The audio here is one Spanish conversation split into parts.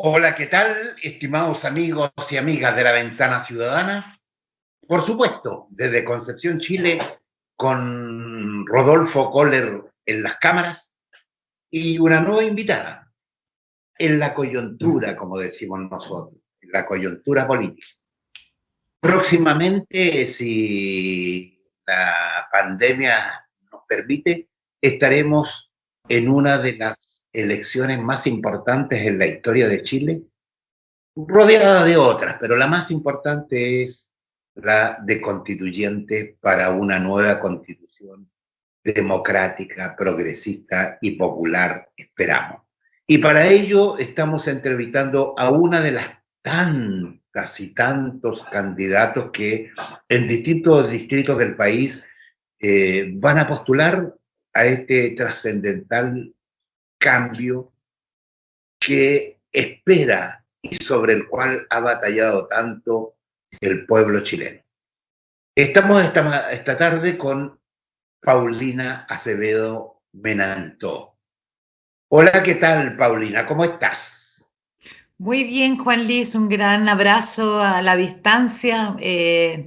Hola, ¿qué tal, estimados amigos y amigas de la Ventana Ciudadana? Por supuesto, desde Concepción, Chile, con Rodolfo Kohler en las cámaras y una nueva invitada en la coyuntura, como decimos nosotros, en la coyuntura política. Próximamente, si la pandemia nos permite, estaremos en una de las elecciones más importantes en la historia de Chile, rodeada de otras, pero la más importante es la de constituyentes para una nueva constitución democrática, progresista y popular, esperamos. Y para ello estamos entrevistando a una de las tantas y tantos candidatos que en distintos distritos del país van a postular a este trascendental cambio que espera y sobre el cual ha batallado tanto el pueblo chileno. Estamos esta tarde con Paulina Acevedo Menantó. Hola, ¿qué tal, Paulina? ¿Cómo estás? Muy bien, Juan Luis, un gran abrazo a la distancia.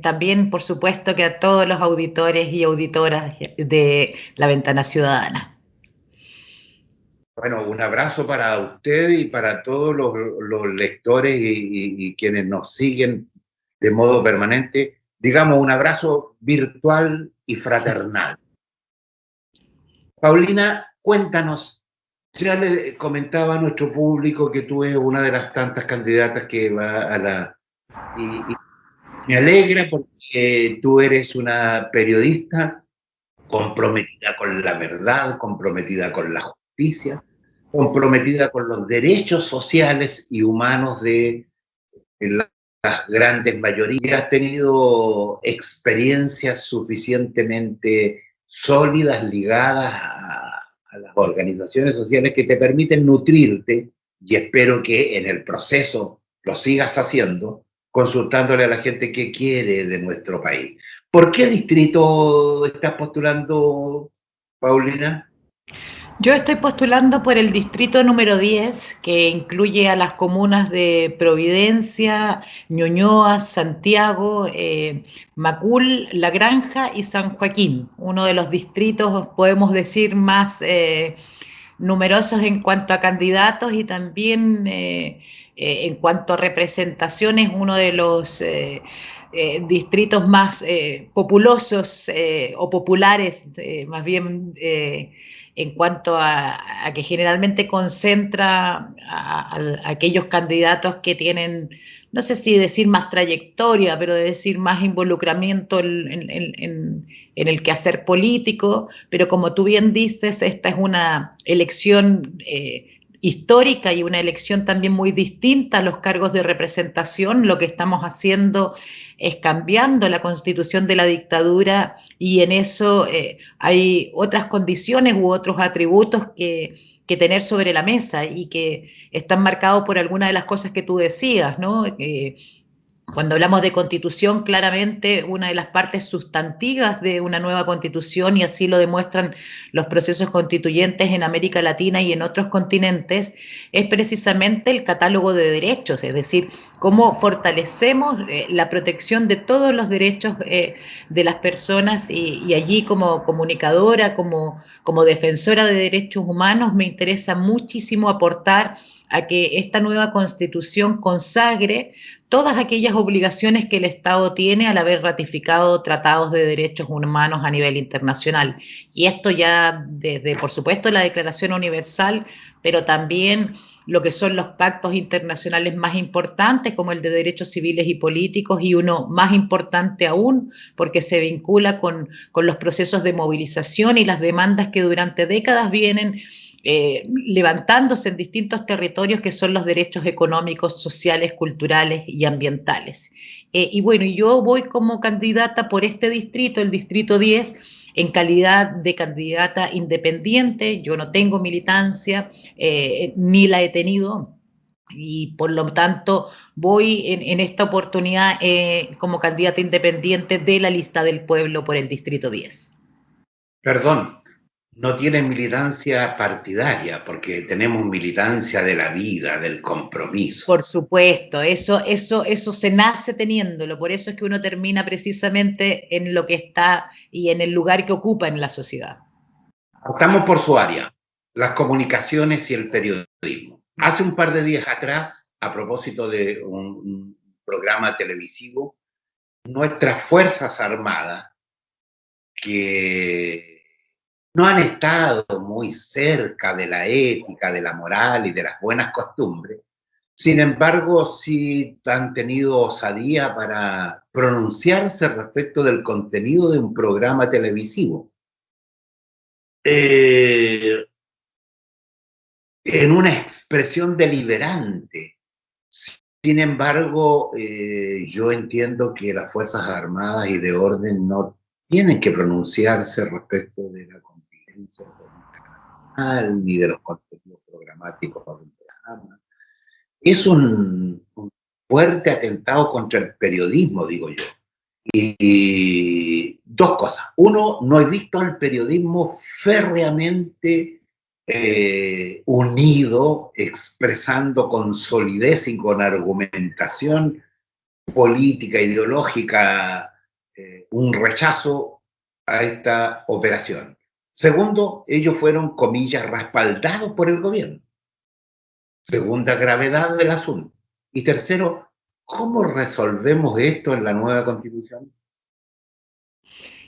También, por supuesto, que a todos los auditores y auditoras de La Ventana Ciudadana. Bueno, un abrazo para usted y para todos los lectores y quienes nos siguen de modo permanente. Digamos, un abrazo virtual y fraternal. Paulina, cuéntanos. Ya le comentaba a nuestro público que tú eres una de las tantas candidatas que va a la... Y me alegra porque tú eres una periodista comprometida con la verdad, comprometida con la justicia, comprometida con los derechos sociales y humanos de las grandes mayorías. Has tenido experiencias suficientemente sólidas ligadas a las organizaciones sociales que te permiten nutrirte, y espero que en el proceso lo sigas haciendo, consultándole a la gente qué quiere de nuestro país. ¿Por qué distrito estás postulando, Paulina? Yo estoy postulando por el distrito número 10, que incluye a las comunas de Providencia, Ñuñoa, Santiago, Macul, La Granja y San Joaquín, uno de los distritos, podemos decir, más numerosos en cuanto a candidatos y también en cuanto a representaciones, uno de los distritos más populosos o populares, más bien en cuanto a que generalmente concentra a aquellos candidatos que tienen, no sé si decir más trayectoria, pero de decir más involucramiento en el quehacer político, pero como tú bien dices, esta es una elección histórica y una elección también muy distinta a los cargos de representación. Lo que estamos haciendo es cambiando la constitución de la dictadura y en eso hay otras condiciones u otros atributos que tener sobre la mesa y que están marcados por alguna de las cosas que tú decías, ¿no? Cuando hablamos de constitución, claramente una de las partes sustantivas de una nueva constitución, y así lo demuestran los procesos constituyentes en América Latina y en otros continentes, es precisamente el catálogo de derechos, es decir, cómo fortalecemos la protección de todos los derechos de las personas y allí como comunicadora, como defensora de derechos humanos, me interesa muchísimo aportar a que esta nueva constitución consagre todas aquellas obligaciones que el Estado tiene al haber ratificado tratados de derechos humanos a nivel internacional. Y esto ya desde, por supuesto, la Declaración Universal, pero también lo que son los pactos internacionales más importantes, como el de derechos civiles y políticos, y uno más importante aún, porque se vincula con los procesos de movilización y las demandas que durante décadas vienen levantándose en distintos territorios, que son los derechos económicos, sociales, culturales y ambientales. Y bueno, yo voy como candidata por este distrito, el distrito 10, en calidad de candidata independiente. Yo no tengo militancia, ni la he tenido, y por lo tanto voy en esta oportunidad como candidata independiente de la lista del pueblo por el distrito 10. Perdón, no tiene militancia partidaria, porque tenemos militancia de la vida, del compromiso. Por supuesto, eso se nace teniéndolo, por eso es que uno termina precisamente en lo que está y en el lugar que ocupa en la sociedad. Estamos por su área, las comunicaciones y el periodismo. Hace un par de días atrás, a propósito de un programa televisivo, nuestras Fuerzas Armadas, que no han estado muy cerca de la ética, de la moral y de las buenas costumbres, sin embargo, sí han tenido osadía para pronunciarse respecto del contenido de un programa televisivo. En una expresión deliberante. Sin embargo, yo entiendo que las Fuerzas Armadas y de orden no tienen que pronunciarse respecto de la convivencia nacional ni de los contenidos programáticos del programa. Es un fuerte atentado contra el periodismo, digo yo. Y dos cosas. Uno, no he visto al periodismo férreamente unido, expresando con solidez y con argumentación política, ideológica, un rechazo a esta operación. Segundo, ellos fueron, comillas, respaldados por el gobierno. Segunda gravedad del asunto. Y tercero, ¿cómo resolvemos esto en la nueva Constitución?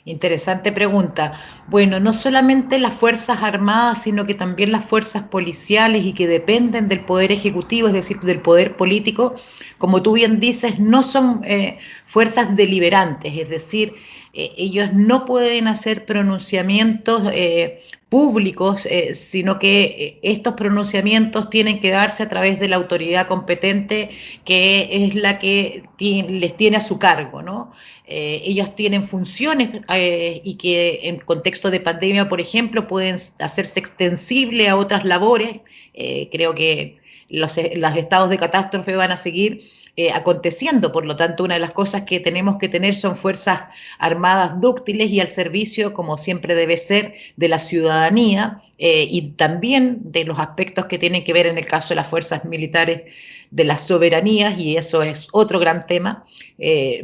Interesante pregunta. Bueno, no solamente las Fuerzas Armadas, sino que también las fuerzas policiales y que dependen del Poder Ejecutivo, es decir, del Poder Político, como tú bien dices, no son fuerzas deliberantes, es decir, ellos no pueden hacer pronunciamientos públicos, sino que estos pronunciamientos tienen que darse a través de la autoridad competente, que es la que les tiene a su cargo, ¿no? Ellos tienen funciones y que en contexto de pandemia, por ejemplo, pueden hacerse extensible a otras labores. Creo que los estados de catástrofe van a seguir aconteciendo. Por lo tanto, una de las cosas que tenemos que tener son fuerzas armadas dúctiles y al servicio, como siempre debe ser, de la ciudadanía y también de los aspectos que tienen que ver en el caso de las fuerzas militares de las soberanías, y eso es otro gran tema,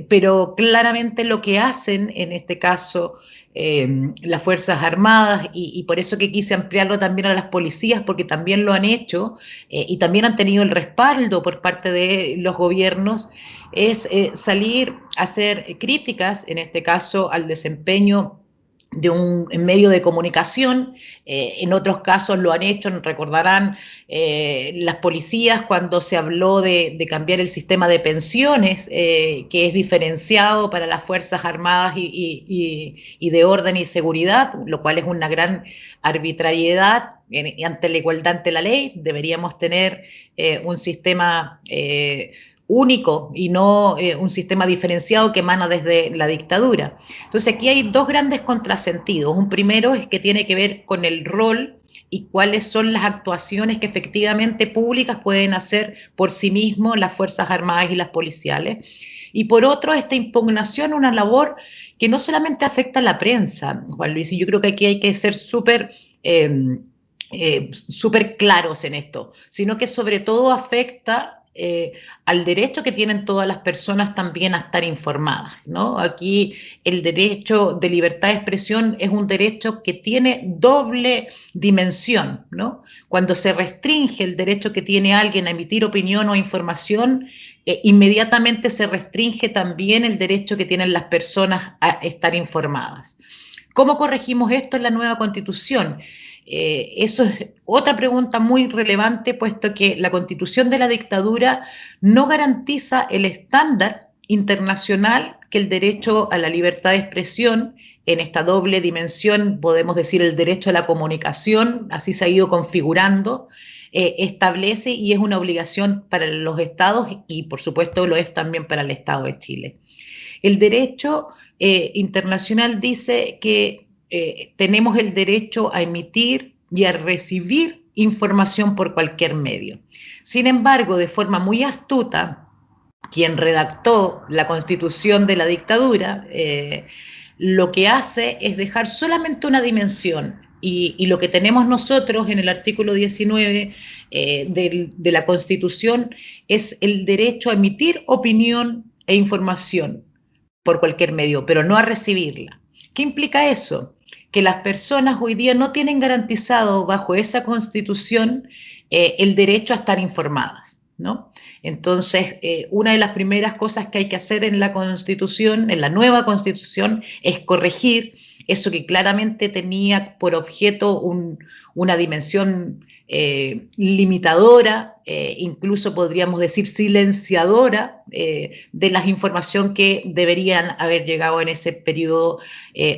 pero claramente lo que hacen en este caso las Fuerzas Armadas, y por eso que quise ampliarlo también a las policías, porque también lo han hecho y también han tenido el respaldo por parte de los gobiernos, es salir a hacer críticas, en este caso al desempeño de un medio de comunicación. En otros casos lo han hecho, recordarán las policías cuando se habló de cambiar el sistema de pensiones, que es diferenciado para las Fuerzas Armadas y de orden y seguridad, lo cual es una gran arbitrariedad ante la igualdad ante la ley. Deberíamos tener un sistema único y no un sistema diferenciado que emana desde la dictadura. Entonces aquí hay dos grandes contrasentidos. Un primero es que tiene que ver con el rol y cuáles son las actuaciones que efectivamente públicas pueden hacer por sí mismos las Fuerzas Armadas y las policiales. Y por otro, esta impugnación, una labor que no solamente afecta a la prensa, Juan Luis, y yo creo que aquí hay que ser súper claros en esto, sino que sobre todo afecta al derecho que tienen todas las personas también a estar informadas, ¿no? Aquí el derecho de libertad de expresión es un derecho que tiene doble dimensión, ¿no? Cuando se restringe el derecho que tiene alguien a emitir opinión o información, inmediatamente se restringe también el derecho que tienen las personas a estar informadas. ¿Cómo corregimos esto en la nueva Constitución? Eso es otra pregunta muy relevante, puesto que la Constitución de la dictadura no garantiza el estándar internacional que el derecho a la libertad de expresión, en esta doble dimensión, podemos decir el derecho a la comunicación, así se ha ido configurando, establece, y es una obligación para los estados y por supuesto lo es también para el Estado de Chile. El derecho internacional dice que tenemos el derecho a emitir y a recibir información por cualquier medio. Sin embargo, de forma muy astuta, quien redactó la Constitución de la dictadura, lo que hace es dejar solamente una dimensión, Y lo que tenemos nosotros en el artículo 19 de la Constitución es el derecho a emitir opinión e información por cualquier medio, pero no a recibirla. ¿Qué implica eso? Que las personas hoy día no tienen garantizado bajo esa Constitución el derecho a estar informadas, ¿no? Entonces, una de las primeras cosas que hay que hacer en la Constitución, en la nueva Constitución, es corregir eso que claramente tenía por objeto una dimensión limitadora, incluso podríamos decir silenciadora, de la información que deberían haber llegado en ese periodo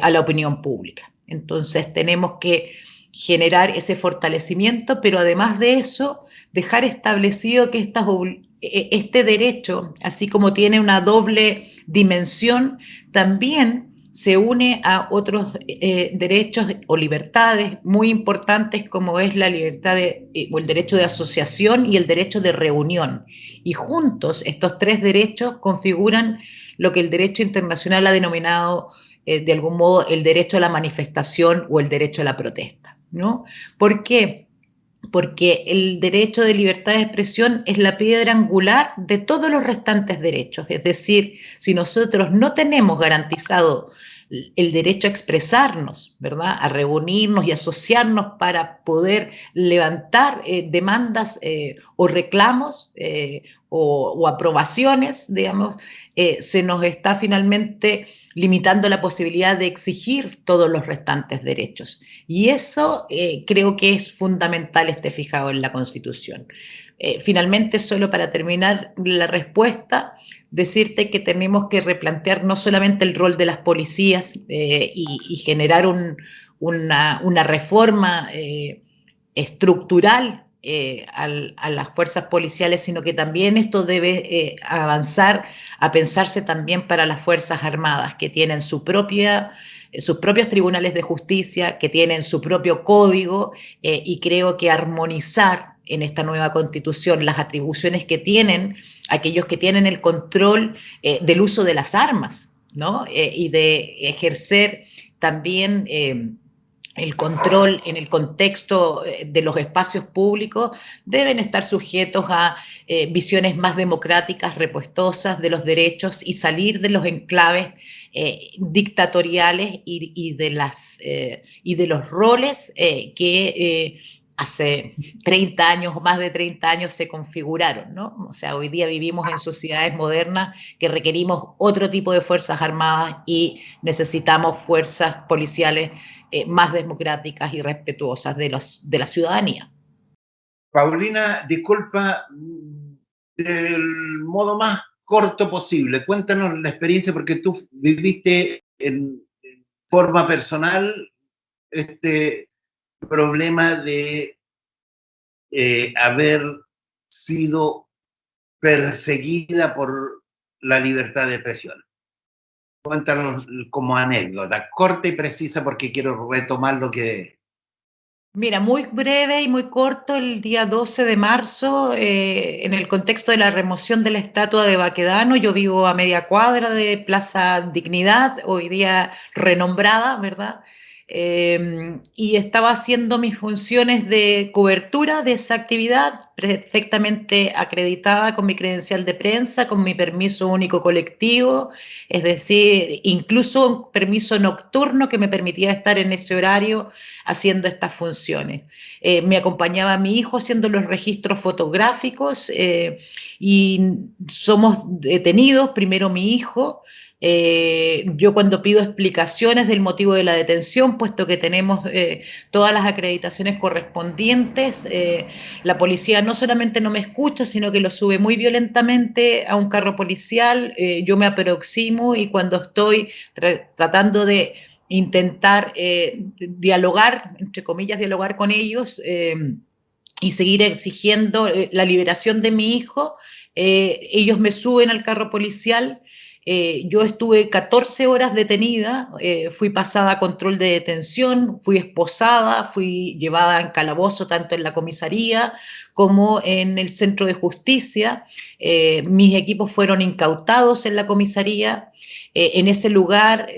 a la opinión pública. Entonces tenemos que generar ese fortalecimiento, pero además de eso, dejar establecido que este derecho, así como tiene una doble dimensión, también se une a otros derechos o libertades muy importantes como es la libertad o el derecho de asociación y el derecho de reunión. Y juntos estos tres derechos configuran lo que el derecho internacional ha denominado de algún modo el derecho a la manifestación o el derecho a la protesta, ¿no? ¿Por qué? Porque el derecho de libertad de expresión es la piedra angular de todos los restantes derechos. Es decir, si nosotros no tenemos garantizado el derecho a expresarnos, ¿verdad? A reunirnos y asociarnos para poder levantar demandas o reclamos o aprobaciones, digamos, se nos está finalmente limitando la posibilidad de exigir todos los restantes derechos. Y eso creo que es fundamental, esté fijado en la Constitución. Finalmente, solo para terminar la respuesta, decirte que tenemos que replantear no solamente el rol de las policías y generar una reforma estructural a las fuerzas policiales, sino que también esto debe avanzar a pensarse también para las Fuerzas Armadas, que tienen sus propios tribunales de justicia, que tienen su propio código, y creo que armonizar en esta nueva Constitución las atribuciones que tienen aquellos que tienen el control del uso de las armas, ¿no? Y de ejercer también el control en el contexto de los espacios públicos, deben estar sujetos a visiones más democráticas, repuestosas de los derechos y salir de los enclaves dictatoriales y de los roles que hace 30 años o más de 30 años se configuraron, ¿no? O sea, hoy día vivimos en sociedades modernas que requerimos otro tipo de fuerzas armadas y necesitamos fuerzas policiales más democráticas y respetuosas de la ciudadanía. Paulina, disculpa, del modo más corto posible, cuéntanos la experiencia porque tú viviste en forma personal este problema de haber sido perseguida por la libertad de expresión. Cuéntanos como anécdota, corta y precisa porque quiero retomar lo que... Mira, muy breve y muy corto, el día 12 de marzo, en el contexto de la remoción de la estatua de Baquedano, yo vivo a media cuadra de Plaza Dignidad, hoy día renombrada, ¿verdad? Y estaba haciendo mis funciones de cobertura de esa actividad, perfectamente acreditada con mi credencial de prensa, con mi permiso único colectivo, es decir, incluso un permiso nocturno que me permitía estar en ese horario haciendo estas funciones. Me acompañaba mi hijo haciendo los registros fotográficos y somos detenidos, primero mi hijo. Yo cuando pido explicaciones del motivo de la detención, puesto que tenemos todas las acreditaciones correspondientes, la policía no solamente no me escucha, sino que lo sube muy violentamente a un carro policial, yo me aproximo y cuando estoy tratando de intentar dialogar, entre comillas, dialogar con ellos y seguir exigiendo la liberación de mi hijo, ellos me suben al carro policial Yo estuve 14 horas detenida, fui pasada a control de detención, fui esposada, fui llevada en calabozo tanto en la comisaría como en el centro de justicia. Mis equipos fueron incautados en la comisaría. En ese lugar,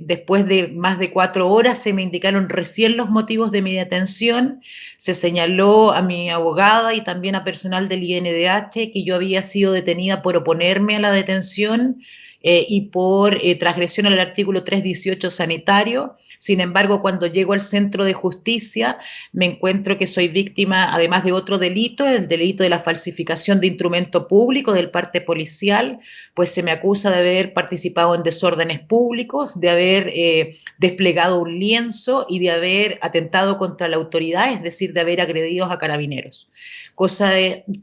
después de más de 4 horas, se me indicaron recién los motivos de mi detención. Se señaló a mi abogada y también a personal del INDH que yo había sido detenida por oponerme a la detención y por transgresión al artículo 318 sanitario. Sin embargo, cuando llego al centro de justicia, me encuentro que soy víctima, además de otro delito, el delito de la falsificación de instrumento público del parte policial, pues se me acusa de haber participado en desórdenes públicos, de haber desplegado un lienzo y de haber atentado contra la autoridad, es decir, de haber agredido a carabineros. Cosa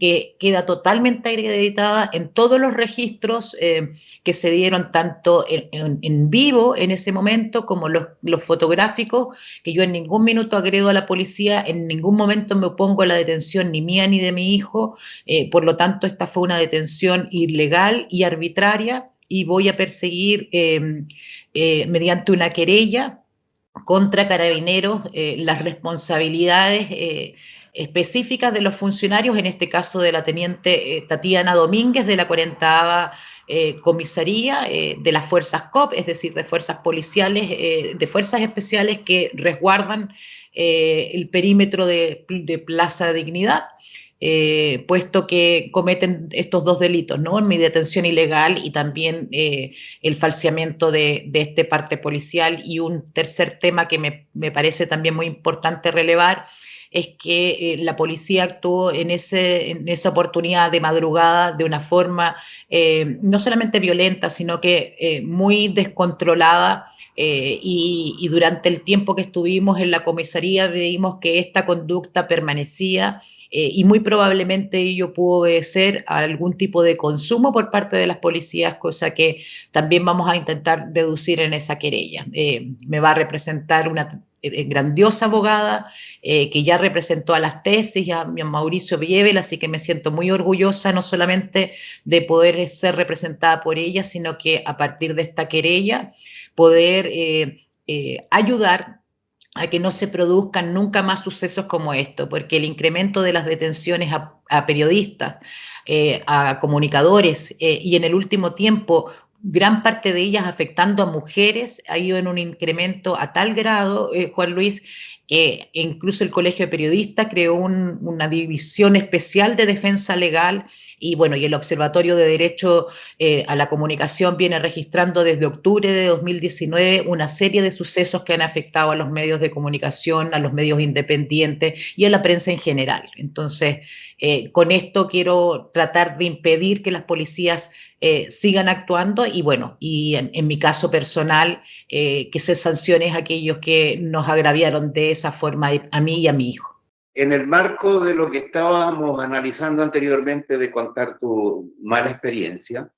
que queda totalmente acreditada en todos los registros que se dieron tanto en vivo en ese momento como los fotográficos, que yo en ningún minuto agredo a la policía, en ningún momento me opongo a la detención ni mía ni de mi hijo, por lo tanto esta fue una detención ilegal y arbitraria y voy a perseguir mediante una querella contra Carabineros las responsabilidades específicas de los funcionarios, en este caso de la teniente Tatiana Domínguez de la 40ª comisaría de las fuerzas COP, es decir, de fuerzas policiales, de fuerzas especiales que resguardan el perímetro de Plaza Dignidad. Puesto que cometen estos dos delitos, ¿no? Mi detención ilegal y también el falseamiento de este parte policial. Y un tercer tema que me parece también muy importante relevar es que la policía actuó en esa oportunidad de madrugada de una forma no solamente violenta, sino que muy descontrolada. Y durante el tiempo que estuvimos en la comisaría vimos que esta conducta permanecía y muy probablemente ello pudo obedecer a algún tipo de consumo por parte de las policías, cosa que también vamos a intentar deducir en esa querella. Me va a representar una grandiosa abogada que ya representó a las tesis y a Mauricio Vievel, así que me siento muy orgullosa no solamente de poder ser representada por ella, sino que a partir de esta querella poder ayudar a que no se produzcan nunca más sucesos como esto, porque el incremento de las detenciones a periodistas, a comunicadores y en el último tiempo gran parte de ellas afectando a mujeres ha ido en un incremento a tal grado, Juan Luis, que incluso el Colegio de Periodistas creó una división especial de defensa legal y bueno, y el Observatorio de Derecho a la Comunicación viene registrando desde octubre de 2019 una serie de sucesos que han afectado a los medios de comunicación, a los medios independientes y a la prensa en general. Entonces, con esto quiero tratar de impedir que las policías sigan actuando y bueno, y en mi caso personal, que se sancione a aquellos que nos agraviaron de esa forma a mí y a mi hijo. En el marco de lo que estábamos analizando anteriormente de contar tu mala experiencia,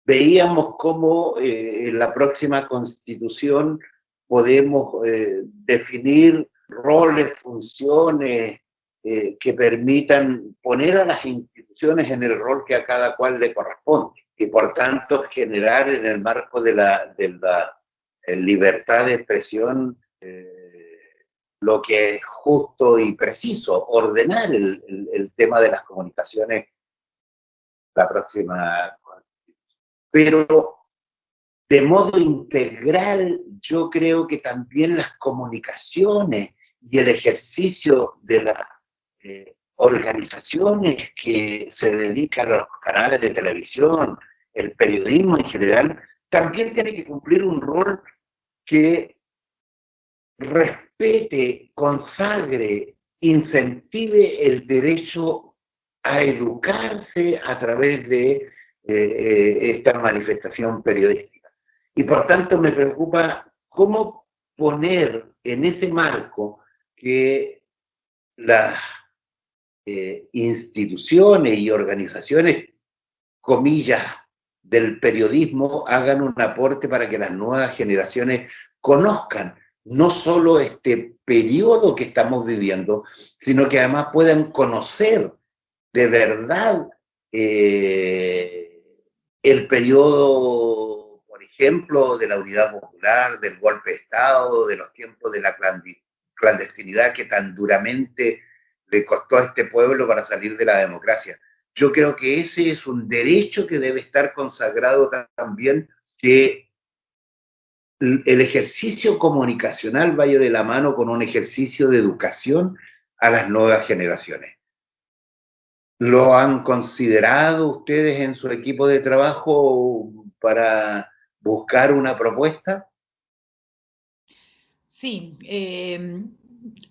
veíamos cómo en la próxima constitución podemos definir roles, funciones que permitan poner a las instituciones en el rol que a cada cual le corresponde y por tanto generar en el marco de la libertad de expresión lo que es justo y preciso, ordenar el tema de las comunicaciones la próxima. Pero de modo integral, yo creo que también las comunicaciones y el ejercicio de las organizaciones que se dedican a los canales de televisión, el periodismo en general, también tiene que cumplir un rol que respete, consagre, incentive el derecho a educarse a través de esta manifestación periodística. Y por tanto me preocupa cómo poner en ese marco que las instituciones y organizaciones, comillas, del periodismo hagan un aporte para que las nuevas generaciones conozcan no solo este periodo que estamos viviendo, sino que además puedan conocer de verdad el periodo, por ejemplo, de la Unidad Popular, del golpe de Estado, de los tiempos de la clandestinidad que tan duramente le costó a este pueblo para salir de la democracia. Yo creo que ese es un derecho que debe estar consagrado también, que el ejercicio comunicacional vaya de la mano con un ejercicio de educación a las nuevas generaciones. ¿Lo han considerado ustedes en su equipo de trabajo para buscar una propuesta? Sí,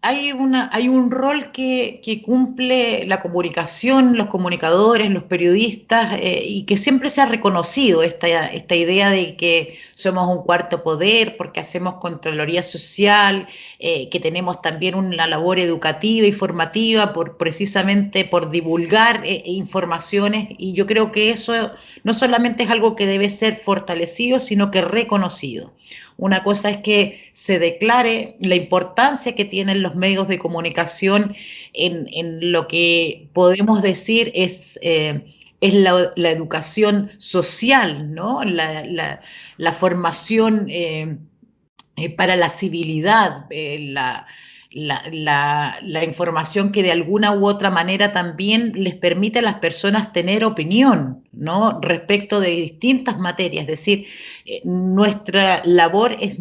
hay un rol que cumple la comunicación, los comunicadores, los periodistas, y que siempre se ha reconocido esta idea de que somos un cuarto poder porque hacemos Contraloría Social, que tenemos también una labor educativa y formativa precisamente por divulgar informaciones, y yo creo que eso no solamente es algo que debe ser fortalecido, sino que reconocido. Una cosa es que se declare la importancia que tienen los medios de comunicación en lo que podemos decir es la educación social, ¿no? La formación para la civilidad, la información que de alguna u otra manera también les permite a las personas tener opinión, ¿no? Respecto de distintas materias. Es decir, nuestra labor es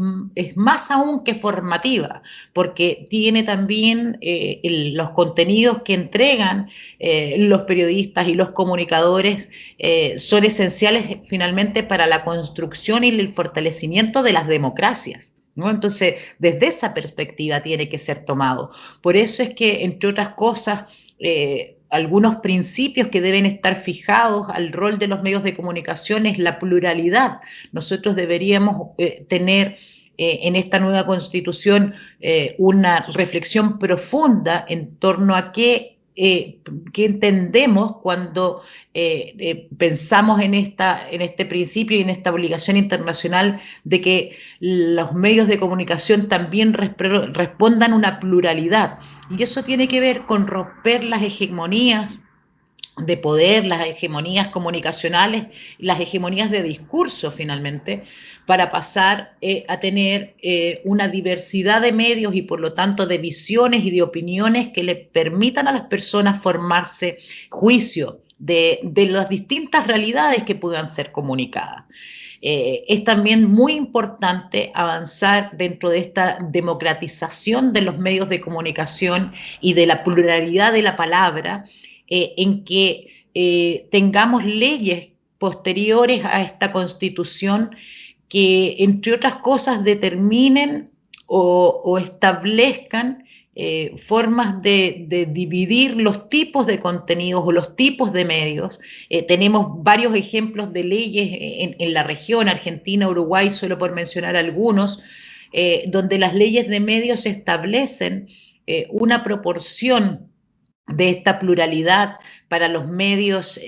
más aún que formativa, porque tiene también los contenidos que entregan los periodistas y los comunicadores son esenciales finalmente para la construcción y el fortalecimiento de las democracias, ¿no? Entonces, desde esa perspectiva tiene que ser tomado. Por eso es que, entre otras cosas, algunos principios que deben estar fijados al rol de los medios de comunicación es la pluralidad. Nosotros deberíamos tener en esta nueva constitución una reflexión profunda en torno a qué entendemos cuando pensamos en este principio y en esta obligación internacional de que los medios de comunicación también respondan una pluralidad. Y eso tiene que ver con romper las hegemonías de poder, las hegemonías comunicacionales, las hegemonías de discurso finalmente, para pasar a tener una diversidad de medios y por lo tanto de visiones y de opiniones que le permitan a las personas formarse juicio de las distintas realidades que puedan ser comunicadas. Es también muy importante avanzar dentro de esta democratización de los medios de comunicación y de la pluralidad de la palabra, en que tengamos leyes posteriores a esta constitución que, entre otras cosas, determinen o establezcan formas de dividir los tipos de contenidos o los tipos de medios. Tenemos varios ejemplos de leyes en la región, Argentina, Uruguay, solo por mencionar algunos, donde las leyes de medios establecen una proporción de esta pluralidad para los medios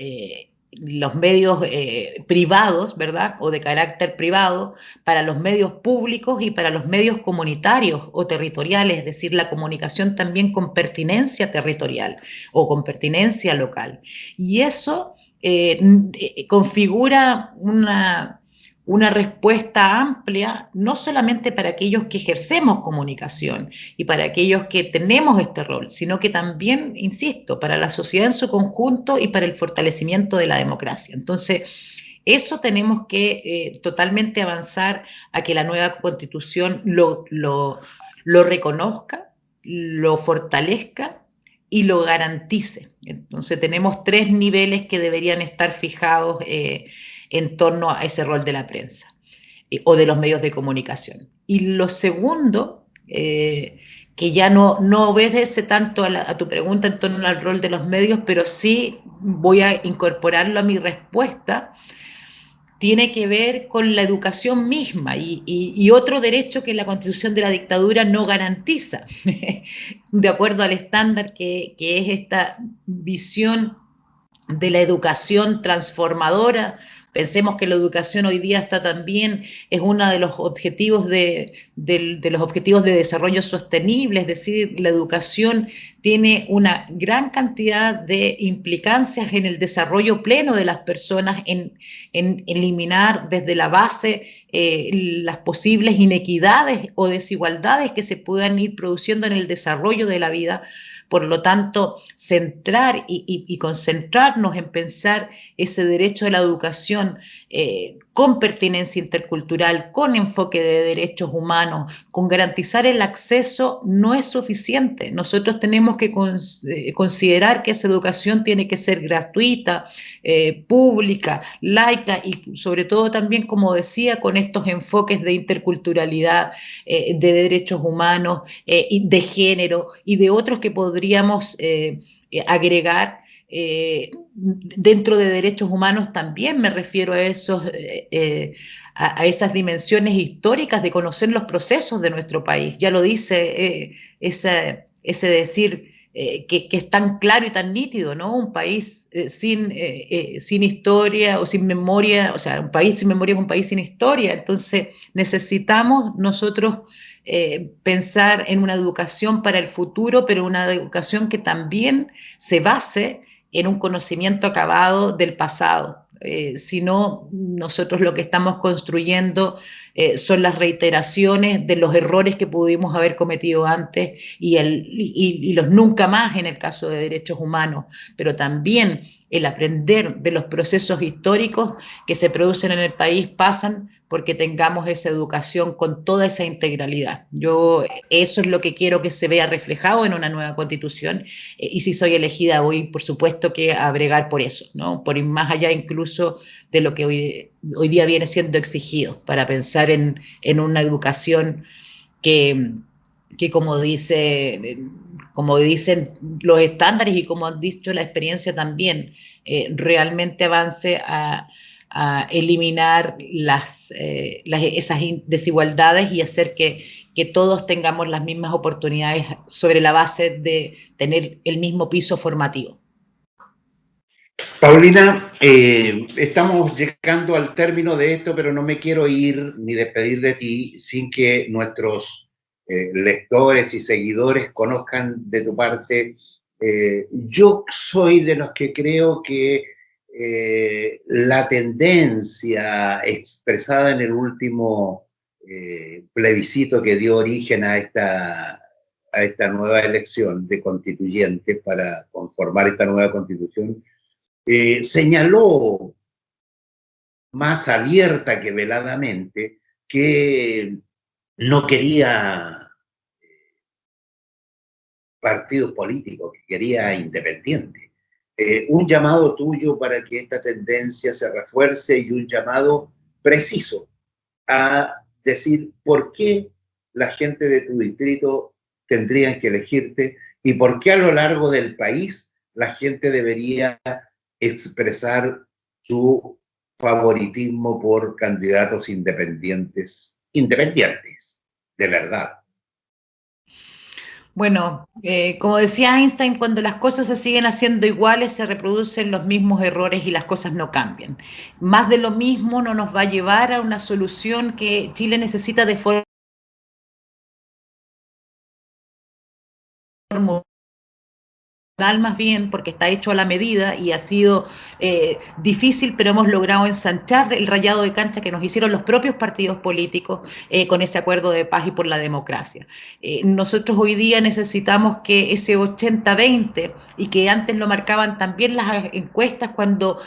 privados, ¿verdad? O de carácter privado, para los medios públicos y para los medios comunitarios o territoriales, es decir, la comunicación también con pertinencia territorial o con pertinencia local. Y eso configura una respuesta amplia, no solamente para aquellos que ejercemos comunicación y para aquellos que tenemos este rol, sino que también, insisto, para la sociedad en su conjunto y para el fortalecimiento de la democracia. Entonces, eso tenemos que totalmente avanzar a que la nueva constitución lo reconozca, lo fortalezca y lo garantice. Entonces tenemos tres niveles que deberían estar fijados en torno a ese rol de la prensa o de los medios de comunicación. Y lo segundo, que ya no obedece tanto a tu pregunta en torno al rol de los medios, pero sí voy a incorporarlo a mi respuesta, tiene que ver con la educación misma y otro derecho que la Constitución de la dictadura no garantiza, de acuerdo al estándar que es esta visión de la educación transformadora. Pensemos que la educación hoy día está también, es uno de los objetivos de los objetivos de desarrollo sostenible, es decir, la educación tiene una gran cantidad de implicancias en el desarrollo pleno de las personas, en eliminar desde la base las posibles inequidades o desigualdades que se puedan ir produciendo en el desarrollo de la vida. Por lo tanto, centrar y concentrarnos en pensar ese derecho a la educación con pertinencia intercultural, con enfoque de derechos humanos, con garantizar el acceso, no es suficiente. Nosotros tenemos que considerar que esa educación tiene que ser gratuita, pública, laica y sobre todo también, como decía, con estos enfoques de interculturalidad, de derechos humanos, de género y de otros que podríamos agregar. Dentro de derechos humanos también me refiero a a esas dimensiones históricas de conocer los procesos de nuestro país. Ya lo dice ese decir que es tan claro y tan nítido, ¿no? Un país sin historia o sin memoria, o sea, un país sin memoria es un país sin historia. Entonces necesitamos nosotros pensar en una educación para el futuro, pero una educación que también se base en un conocimiento acabado del pasado. Si no, nosotros lo que estamos construyendo son las reiteraciones de los errores que pudimos haber cometido antes y los nunca más en el caso de derechos humanos, pero también el aprender de los procesos históricos que se producen en el país pasan porque tengamos esa educación con toda esa integralidad. Yo eso es lo que quiero que se vea reflejado en una nueva constitución y si soy elegida voy por supuesto que a bregar por eso, ¿no? Por ir más allá incluso de lo que hoy día viene siendo exigido para pensar en una educación que, que como dicen los estándares y como han dicho la experiencia también, realmente avance a eliminar esas desigualdades y hacer que todos tengamos las mismas oportunidades sobre la base de tener el mismo piso formativo. Paulina, estamos llegando al término de esto, pero no me quiero ir ni despedir de ti sin que nuestros lectores y seguidores conozcan de tu parte. Yo soy de los que creo que la tendencia expresada en el último plebiscito que dio origen a esta nueva elección de constituyentes para conformar esta nueva constitución, señaló más abierta que veladamente que no quería partidos políticos, que quería independientes. Un llamado tuyo para que esta tendencia se refuerce y un llamado preciso a decir por qué la gente de tu distrito tendrían que elegirte y por qué a lo largo del país la gente debería expresar su favoritismo por candidatos independientes, de verdad. Bueno, como decía Einstein, cuando las cosas se siguen haciendo iguales, se reproducen los mismos errores y las cosas no cambian. Más de lo mismo no nos va a llevar a una solución que Chile necesita de forma más bien porque está hecho a la medida y ha sido difícil, pero hemos logrado ensanchar el rayado de cancha que nos hicieron los propios partidos políticos con ese acuerdo de paz y por la democracia. Nosotros hoy día necesitamos que ese 80-20 y que antes lo marcaban también las encuestas cuando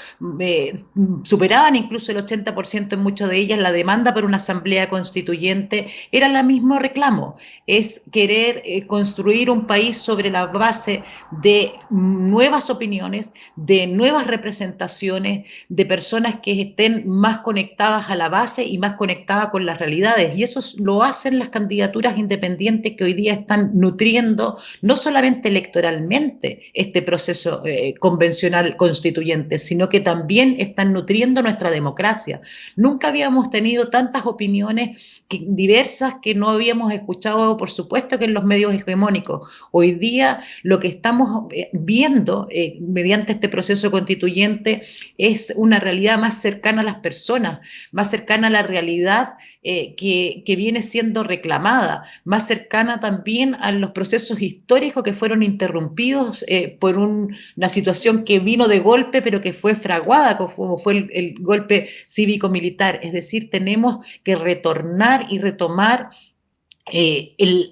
superaban incluso el 80% en muchas de ellas, la demanda por una asamblea constituyente era el mismo reclamo, es querer construir un país sobre la base de nuevas opiniones, de nuevas representaciones, de personas que estén más conectadas a la base y más conectadas con las realidades. Y eso lo hacen las candidaturas independientes que hoy día están nutriendo no solamente electoralmente este proceso convencional constituyente, sino que también están nutriendo nuestra democracia. Nunca habíamos tenido tantas opiniones diversas que no habíamos escuchado, por supuesto, que en los medios hegemónicos. Hoy día lo que estamos viendo mediante este proceso constituyente es una realidad más cercana a las personas, más cercana a la realidad que viene siendo reclamada, más cercana también a los procesos históricos que fueron interrumpidos por una situación que vino de golpe, pero que fue fraguada, como fue el golpe cívico-militar. Es decir, tenemos que retornar y retomar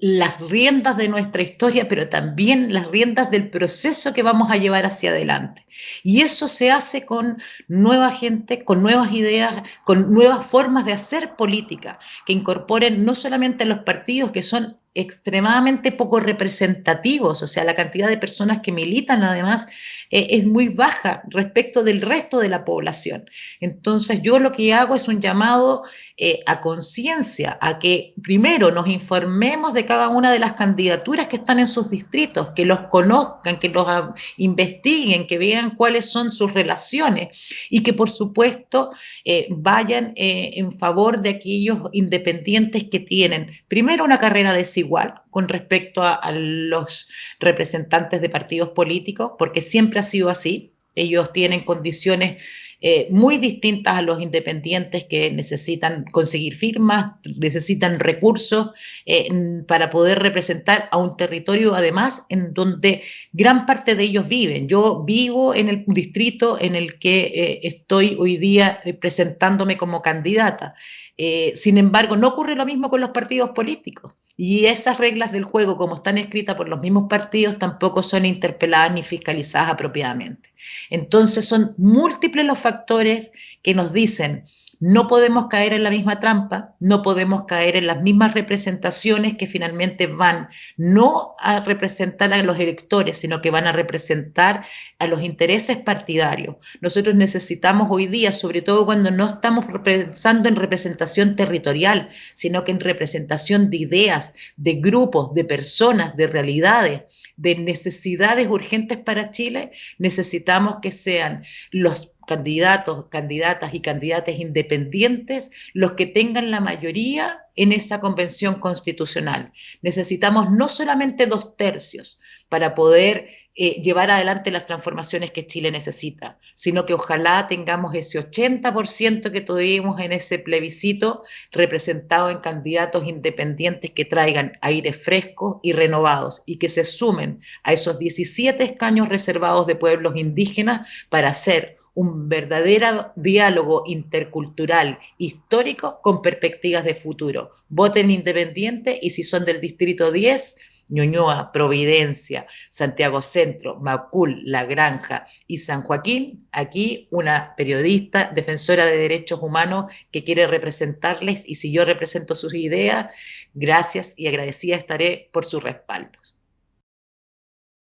las riendas de nuestra historia, pero también las riendas del proceso que vamos a llevar hacia adelante. Y eso se hace con nueva gente, con nuevas ideas, con nuevas formas de hacer política, que incorporen no solamente los partidos que son extremadamente poco representativos, o sea, la cantidad de personas que militan además es muy baja respecto del resto de la población. Entonces yo lo que hago es un llamado a conciencia, a que primero nos informemos de cada una de las candidaturas que están en sus distritos, que los conozcan, que los investiguen, que vean cuáles son sus relaciones y que por supuesto vayan en favor de aquellos independientes que tienen primero una carrera desigual con respecto a los representantes de partidos políticos, porque siempre ha sido así. Ellos tienen condiciones muy distintas a los independientes que necesitan conseguir firmas, necesitan recursos para poder representar a un territorio además en donde gran parte de ellos viven. Yo vivo en el distrito en el que estoy hoy día presentándome como candidata. Sin embargo, no ocurre lo mismo con los partidos políticos. Y esas reglas del juego, como están escritas por los mismos partidos, tampoco son interpeladas ni fiscalizadas apropiadamente. Entonces son múltiples los factores que nos dicen no podemos caer en la misma trampa, no podemos caer en las mismas representaciones que finalmente van no a representar a los electores, sino que van a representar a los intereses partidarios. Nosotros necesitamos hoy día, sobre todo cuando no estamos pensando en representación territorial, sino que en representación de ideas, de grupos, de personas, de realidades, de necesidades urgentes para Chile, necesitamos que sean los candidatos, candidatas y candidatas independientes los que tengan la mayoría en esa convención constitucional. Necesitamos no solamente 2/3 para poder llevar adelante las transformaciones que Chile necesita, sino que ojalá tengamos ese 80% que tuvimos en ese plebiscito representado en candidatos independientes que traigan aires frescos y renovados y que se sumen a esos 17 escaños reservados de pueblos indígenas para hacer un verdadero diálogo intercultural histórico con perspectivas de futuro. Voten independiente y si son del distrito 10, Ñuñoa, Providencia, Santiago Centro, Macul, La Granja y San Joaquín, aquí una periodista, defensora de derechos humanos que quiere representarles y si yo represento sus ideas, gracias y agradecida estaré por sus respaldos.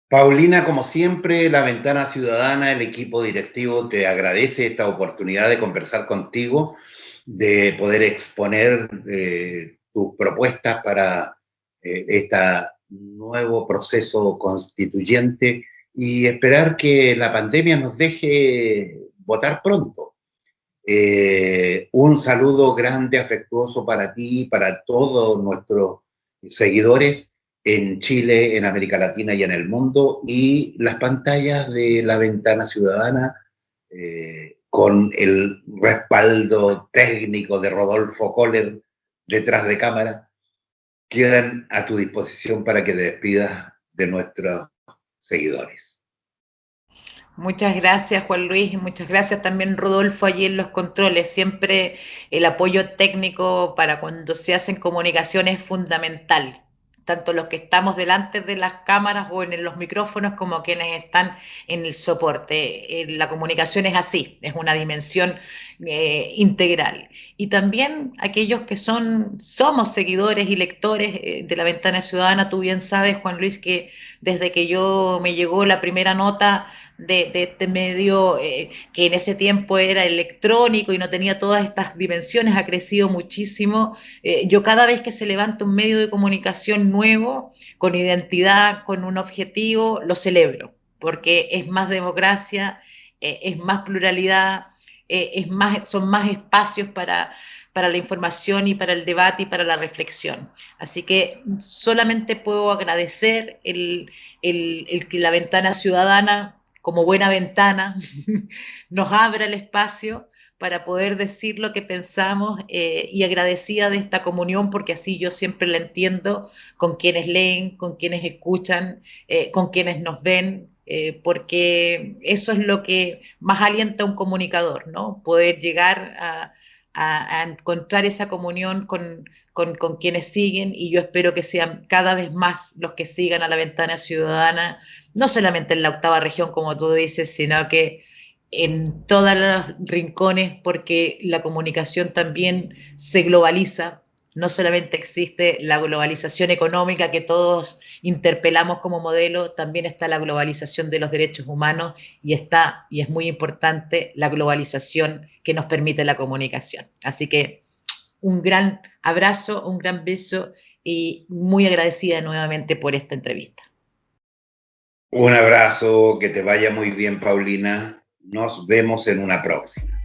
Paulina, como siempre, La Ventana Ciudadana, el equipo directivo te agradece esta oportunidad de conversar contigo, de poder exponer tus propuestas para este nuevo proceso constituyente y esperar que la pandemia nos deje votar pronto. Un saludo grande, afectuoso para ti y para todos nuestros seguidores en Chile, en América Latina y en el mundo, y las pantallas de La Ventana Ciudadana, con el respaldo técnico de Rodolfo Kohler detrás de cámara, quedan a tu disposición para que te despidas de nuestros seguidores. Muchas gracias, Juan Luis, y muchas gracias también, Rodolfo, allí en los controles. Siempre el apoyo técnico para cuando se hacen comunicaciones es fundamental, tanto los que estamos delante de las cámaras o en los micrófonos como quienes están en el soporte. La comunicación es así, es una dimensión integral. Y también aquellos que somos seguidores y lectores de La Ventana Ciudadana, tú bien sabes, Juan Luis, que desde que me llegó la primera nota de este medio que en ese tiempo era electrónico y no tenía todas estas dimensiones, ha crecido muchísimo. Yo cada vez que se levanta un medio de comunicación nuevo, con identidad, con un objetivo, lo celebro, porque es más democracia, es más pluralidad, son más espacios para la información y para el debate y para la reflexión. Así que solamente puedo agradecer el que la ventana ciudadana, como buena ventana, nos abra el espacio para poder decir lo que pensamos, y agradecida de esta comunión, porque así yo siempre la entiendo, con quienes leen, con quienes escuchan, con quienes nos ven, porque eso es lo que más alienta a un comunicador, ¿no? Poder llegar a encontrar esa comunión con quienes siguen, y yo espero que sean cada vez más los que sigan a la ventana ciudadana, no solamente en la octava región, como tú dices, sino que en todos los rincones, porque la comunicación también se globaliza. No solamente existe la globalización económica que todos interpelamos como modelo, también está la globalización de los derechos humanos, y es muy importante, la globalización que nos permite la comunicación. Así que un gran abrazo, un gran beso, y muy agradecida nuevamente por esta entrevista. Un abrazo, que te vaya muy bien, Paulina. Nos vemos en una próxima.